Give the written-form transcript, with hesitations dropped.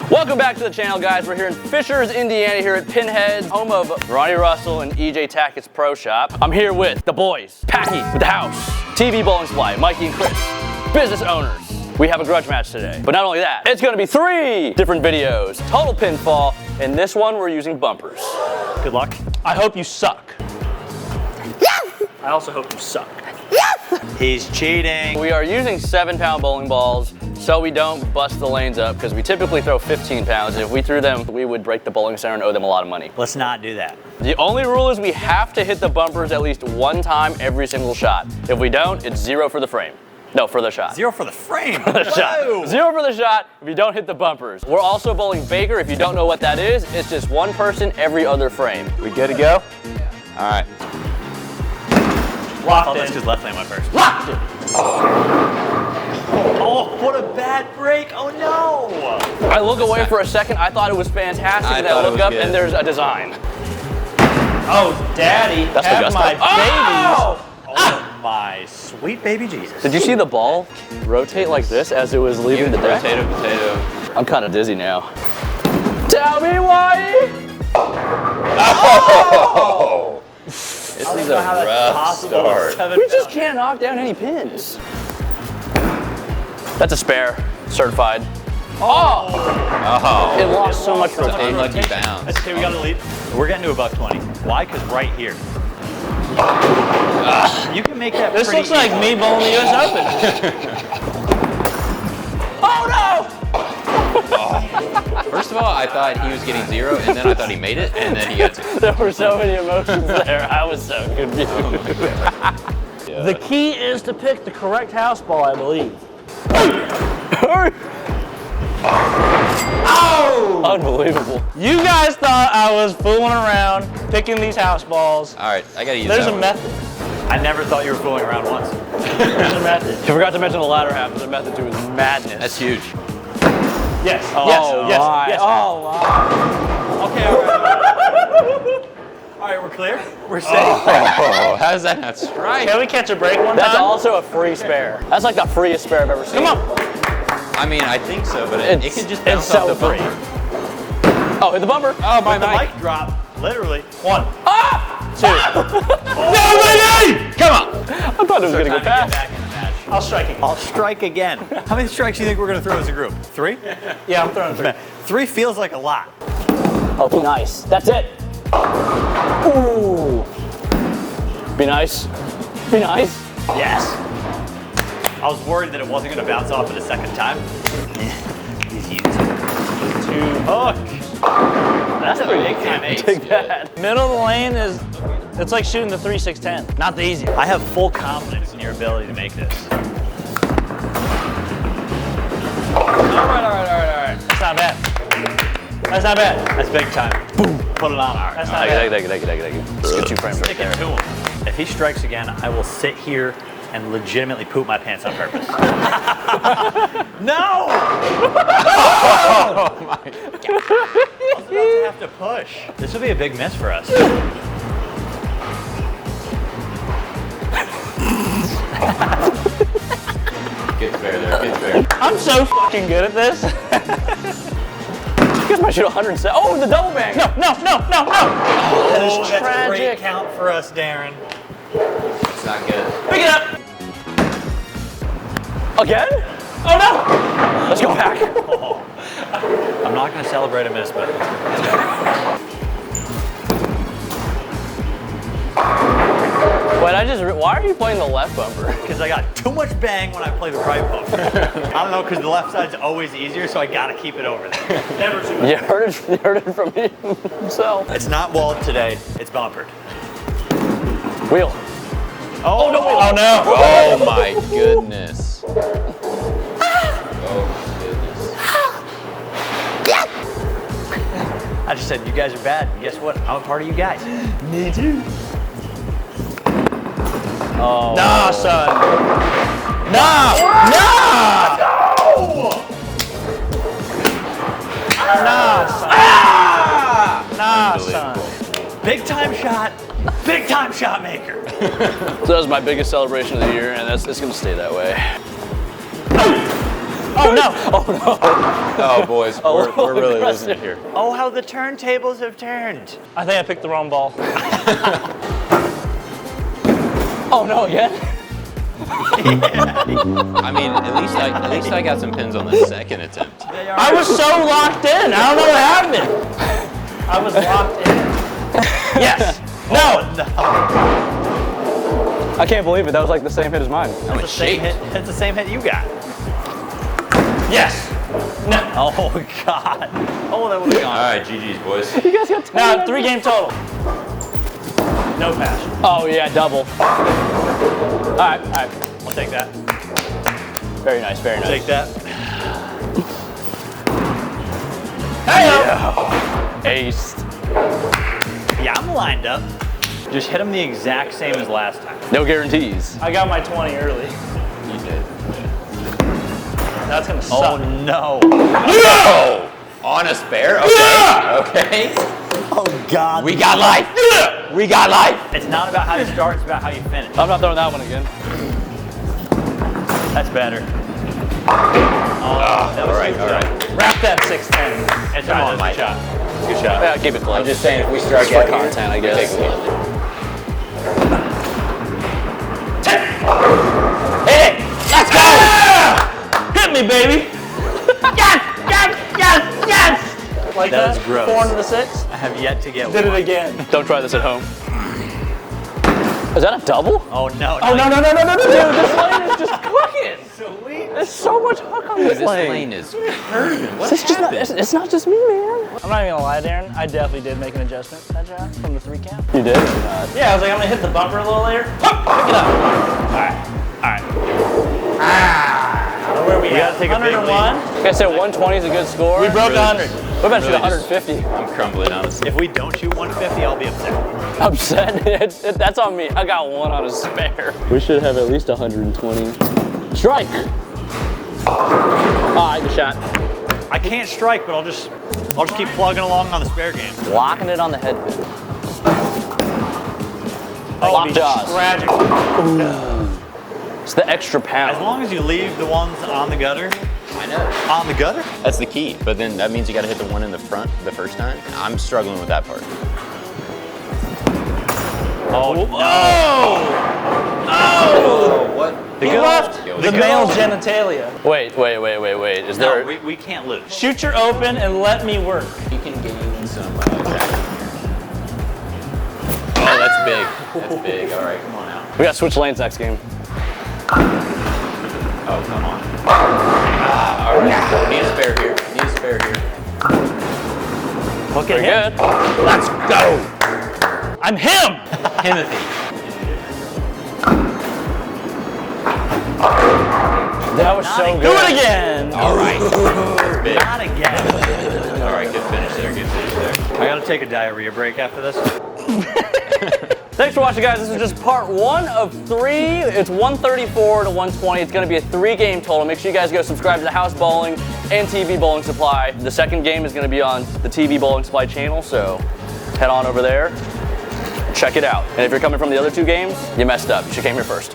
Welcome back to the channel, guys. We're here in Fishers, Indiana, here at Pinhead, home of Ronnie Russell and EJ Tackett's Pro Shop. I'm here with the boys, Packy with the house, TV Bowling Supply, Mikey and Chris, business owners. We have a grudge match today. But not only that, it's gonna be 3 different videos, total pinfall, and this one we're using bumpers. Good luck. I hope you suck. I also hope you suck. He's cheating. We are using 7-pound bowling balls so we don't bust the lanes up, because we typically throw 15 pounds. If we threw them, we would break the bowling center and owe them a lot of money. Let's not do that. The only rule is we have to hit the bumpers at least 1 time every single shot. If we don't, it's 0 for the frame. No, for the shot. 0 for the frame. For the shot. 0 for the shot if you don't hit the bumpers. We're also bowling Baker. If you don't know what that is, it's just 1 person every other frame. We good to go? All right. Locked in. That's because left lane went first. Locked in. Oh, what a bad break. Oh no. I look away for a second. I thought it was fantastic. And then I look up and there's a design. Oh, daddy. That's have my babies. Oh! Oh my sweet baby Jesus. Did you see the ball rotate like this as it was leaving the deck? Potato. I'm kind of dizzy now. Tell me why. Oh! This is a rough start. We just can't knock down any pins. That's a spare, certified. Oh! It lost so much rotation. Unlucky bounce. That's okay, we got the lead. We're getting to $120. Why? Because right here. You can make that. This looks like me bowling the US Open. Oh no! First of all, I thought he was getting 0, and then I thought he made it, and then he got 0. There were so many emotions there. I was so confused. The key is to pick the correct house ball, I believe. Oh! Unbelievable. You guys thought I was fooling around picking these house balls. All right, I gotta use There's that a one. method. I never thought you were fooling around once. There's a method. You forgot to mention the latter half of the method too is madness. That's huge. Yes. Oh, yes. my. Yes. Oh, wow. Okay, all right. All right, we're clear? We're safe. Oh, how does that not strike? Can we catch a break one That's time? also a free spare. That's like the freest spare I've ever seen. Come on. I mean, I think so, but it could just bounce it's so off the free. bumper. Oh, hit the bumper. Oh, my The mic. mic drop, literally. 1, Ah! 2. No, baby! Come on. I thought it was going to go Time to get fast. back in the match. I'll strike again. I'll strike again. How many strikes do you think we're going to throw as a group? 3? Yeah, I'm throwing 3. 3 feels like a lot. Oh, be nice. That's it. Ooh. Be nice. Be nice. Yes. I was worried that it wasn't going to bounce off it a second time. He's used. 2 hooks. That's a big time ace. Take that. Middle of the lane is, it's like shooting the 3-6-10. Not the easy. I have full confidence in your ability to make this. All right. That's not bad. That's not bad. That's big time. Boom. Put it on. That's not bad. Thank you. Let's get 2 frames right Stick it there. to him. If he strikes again, I will sit here and legitimately poop my pants on purpose. No! Oh, my God. I was about to have to push. This will be a big miss for us. Good spare there, good spare. I'm so fucking good at this. You guys might shoot 107. Oh, the double bang. No. That is tragic. That's a great count for us, Darren. It's not good. Pick it up. Again? Oh, no. Let's go back. I'm not going to celebrate a miss, but Wait, why are you playing the left bumper? because I got too much bang when I play the right bumper. I don't know, because the left side's always easier, so I got to keep it over there. Never too much. You heard it from himself. It's not walled today, it's bumpered. Wheel. Oh, no. Oh no. Oh, my goodness. Oh, my goodness. I just said, you guys are bad. And guess what? I'm a part of you guys. Me too. Oh. Nah, son. Nah. Nah, son. Big time shot. Big time shot maker. So that was my biggest celebration of the year, and it's going to stay that way. Oh no! Oh, boys, we're really losing it here. Oh, how the turntables have turned. I think I picked the wrong ball. Oh no, again? I mean, at least I got some pins on the second attempt. I was so locked in. I don't know what happened. I was locked in. Yes. No. I can't believe it. That was like the same hit as mine. That's the same hit. That's the same hit you got. Yes. No. Oh God. Oh, that would have All gone. right, GG's, boys. You guys got 10. Now 3 game total. No passion. Oh yeah, double. All right. I'll take that. Very nice, very nice. Take that. Hey. Ace. Yeah, I'm lined up. Just hit him the exact same as last time. No guarantees. I got my 20 early. You did. That's gonna Oh suck. no. Oh! On a spare? Okay. Okay. Oh God. We got life. We got life. It's not about how you start, it's about how you finish. I'm not throwing that one again. That's better. Oh, that was All right, too all right. Wrap that 610. It's Come on, right, Mike. that's a shot. Good shot. Yeah, keep it close. I'm just saying, if we strike For out here, content, I we guess. take a lead. Hit it! Let's go! Hit me, baby! Yes! Like That that? was gross. 4 into the 6. I have yet to get Did it one. again. Don't try this at home. Is that a double? Oh no. Oh no! Dude, this lane is just cooking. Sweet. There's so much hook on this This lane. lane is curving. What It's just not, happened? it's not just me, man. I'm not even gonna lie, Darren. I definitely did make an adjustment that shot from the 3 count. You did? Yeah, I was like, I'm gonna hit the bumper a little later. Hup, pick it up. Alright. Where are we We at? gotta take a big 101. Like I said, 120 is a good score. We broke Really 100. What about shoot really just- 150? I'm crumbling, honestly. If we don't shoot 150, I'll be upset. Upset? That's on me. I got one on a spare. We should have at least 120. Strike! Ah, good shot. I can't strike, but I'll just keep plugging along on the spare game. Locking it on the head pin. Oh, Lock be jaws. tragic. It's the extra As pound. long as you leave the ones on the gutter. I know. On the gutter? That's the key. But then that means you got to hit the one in the front the first time. I'm struggling with that part. Oh no. Oh, what? He left Go. the male genitalia. Wait. Is No, there... we can't lose. Shoot your open and let me work. You can gain some traction. Oh, that's big. That's big. All right, come on out. We got to switch lanes next game. Oh, come on. All right. Need a spare here. Need a spare here. Hook Very it. good. Let's go. I'm him. Timothy. That was so Do good. it again. All right. That's big. Not again. All right, good finish there. Good finish there. I gotta take a diarrhea break after this. Thanks for watching, guys. This is just part 1 of 3. It's 134 to 120. It's going to be a 3-game total. Make sure you guys go subscribe to the House Bowling and TV Bowling Supply. The second game is going to be on the TV Bowling Supply channel, so head on over there. Check it out. And if you're coming from the other 2 games, you messed up. You should came here first.